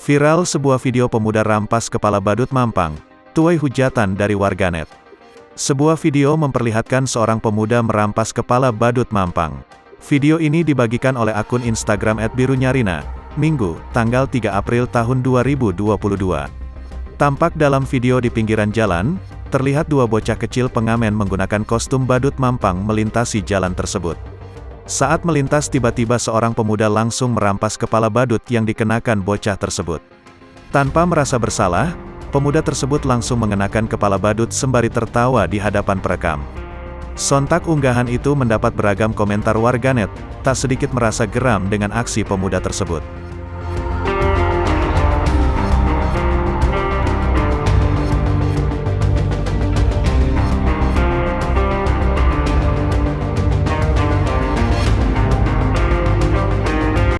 Viral sebuah video pemuda rampas kepala badut Mampang, tuai hujatan dari warganet. Sebuah video memperlihatkan seorang pemuda merampas kepala badut Mampang. Video ini dibagikan oleh akun Instagram @birunyarina, Minggu, tanggal 3 April tahun 2022. Tampak dalam video di pinggiran jalan, terlihat dua bocah kecil pengamen menggunakan kostum badut Mampang melintasi jalan tersebut. Saat melintas tiba-tiba seorang pemuda langsung merampas kepala badut yang dikenakan bocah tersebut. Tanpa merasa bersalah, pemuda tersebut langsung mengenakan kepala badut sembari tertawa di hadapan perekam. Sontak unggahan itu mendapat beragam komentar warganet, tak sedikit merasa geram dengan aksi pemuda tersebut.